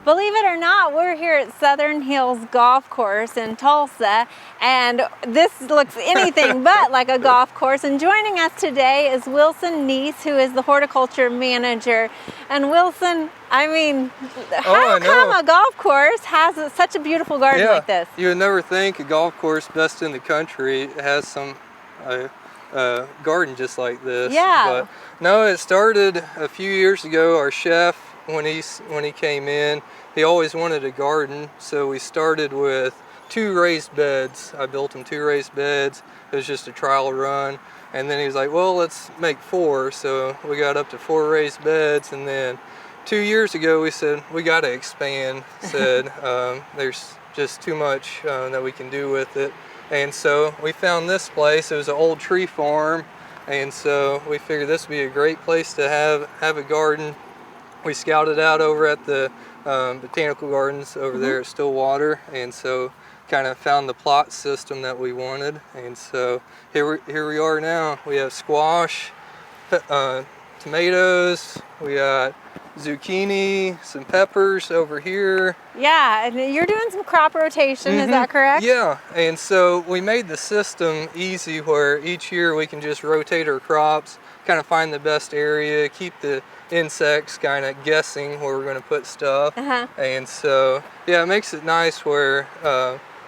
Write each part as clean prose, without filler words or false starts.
Believe it or not, we're here at Southern Hills Golf Course in Tulsa, and this looks anything but like a golf course. And joining us today is Wilson Neese, who is the horticulture manager. And Wilson, I mean, how come a golf course has such a beautiful garden like this? You would never think a golf course best in the country has some garden just like this. Yeah. But no, it started a few years ago. Our chef, when he came in, he always wanted a garden, so we started with 2 raised beds. I built him 2 raised beds. It was just a trial run, and then he was like, well, let's make 4. So we got up to 4 raised beds, and then 2 years ago we said we got to expand. There's just too much that we can do with it, and so we found this place. It was an old tree farm, and so we figured this would be a great place to have a garden. We scouted out over at the botanical gardens over there at Stillwater, and so kind of found the plot system that we wanted, and so here we are now. We have squash, tomatoes, we got zucchini, some peppers over here. Yeah, and you're doing some crop rotation, is that correct? Yeah, and so we made the system easy where each year we can just rotate our crops, kind of find the best area, keep the insects kind of guessing where we're going to put stuff. And so, yeah, it makes it nice where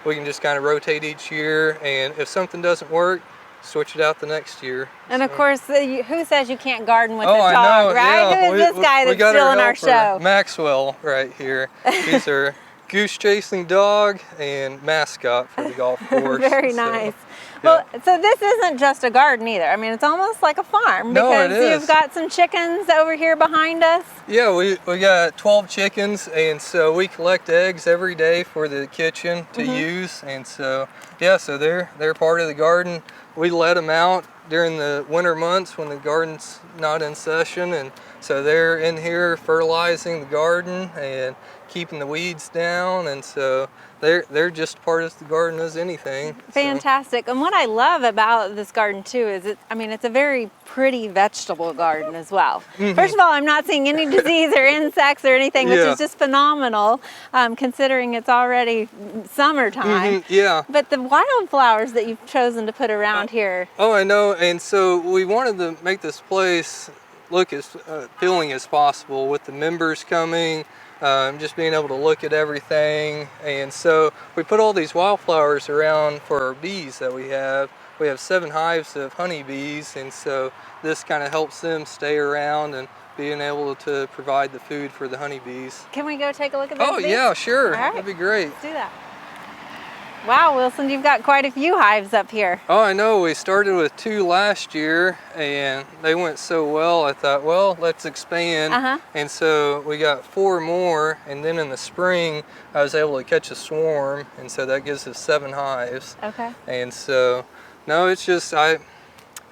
we can just kind of rotate each year, and if something doesn't work, switch it out the next year. And of course, who says you can't garden with a I dog, know, right? yeah. Who is this guy that's still in our show? Maxwell right here. He's our goose chasing dog and mascot for the golf course. Very nice. Well, so this isn't just a garden either. I mean, it's almost like a farm, because you've got some chickens over here behind us. Yeah, we got 12 chickens, and so we collect eggs every day for the kitchen to use, and so yeah, so they're part of the garden. We let them out during the winter months when the garden's not in session, and so they're in here fertilizing the garden and keeping the weeds down, and so they're just part of the garden as anything. Fantastic. And what I love about this garden too is it's a very pretty vegetable garden as well. First of all, I'm not seeing any disease or insects or anything, which is just phenomenal, considering it's already summertime. But the wildflowers that you've chosen to put around here. Oh, I know. And so we wanted to make this place look as appealing as possible with the members coming, just being able to look at everything. And so we put all these wildflowers around for our bees that we have. We have 7 hives of honeybees, and so this kind of helps them stay around and being able to provide the food for the honeybees. Can we go take a look at those bees? Yeah, sure. All right. That'd be great. Let's do that. Wow, Wilson, you've got quite a few hives up here. Oh, I know. We started with 2 last year, and they went so well, I thought, well, let's expand. And so we got 4 more, and then in the spring, I was able to catch a swarm, and so that gives us 7 hives. Okay. And so, no, it's just, I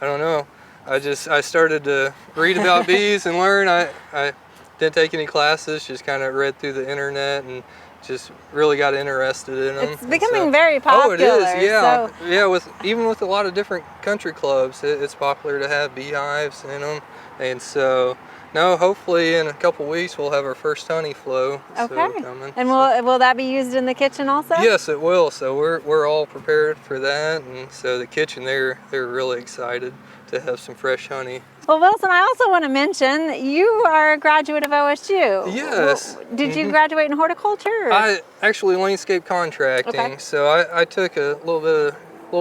don't know. I started to read about bees and learn. I didn't take any classes, just kind of read through the internet and just really got interested in them. It's becoming very popular. Oh, it is, yeah. So. Yeah, even with a lot of different country clubs, it's popular to have beehives in them. And so, no, hopefully in a couple weeks we'll have our first honey flow. Okay. And will that be used in the kitchen also? Yes, it will. So we're all prepared for that, and so the kitchen, they're really excited to have some fresh honey. Well, Wilson, I also want to mention you are a graduate of OSU. Yes. Did you graduate in horticulture? I actually landscape contracting. Okay. So I took a little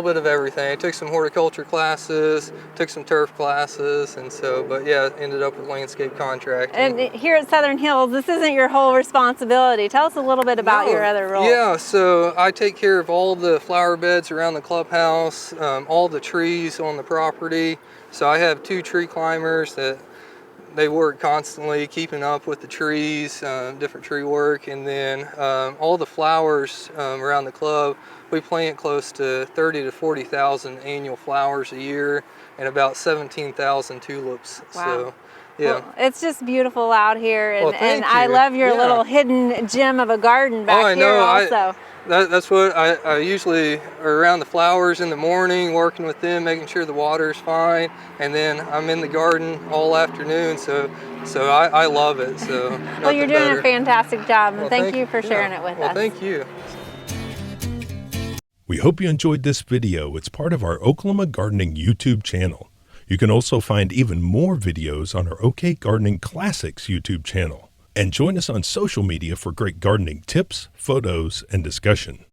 bit of everything. I took some horticulture classes, took some turf classes, and so, but yeah, ended up with landscape contracting. And here at Southern Hills, this isn't your whole responsibility. Tell us a little bit about your other roles. Yeah, so I take care of all the flower beds around the clubhouse, all the trees on the property. So I have 2 tree climbers that they work constantly keeping up with the trees, different tree work, and then all the flowers around the club. We plant close to 30 to 40,000 annual flowers a year and about 17,000 tulips. Wow. So Yeah. Well, it's just beautiful out here, and, Well, thank I you. love your Yeah. little hidden gem of a garden back I here know. also. That's what I usually are around the flowers in the morning, working with them, making sure the water's fine, and then I'm in the garden all afternoon. So I love it. So Well, you're nothing doing better. a fantastic job, and Well, thank you for sharing it with well, us. thank you. We hope you enjoyed this video. It's part of our Oklahoma Gardening YouTube channel. You can also find even more videos on our OK Gardening Classics YouTube channel. And join us on social media for great gardening tips, photos, and discussion.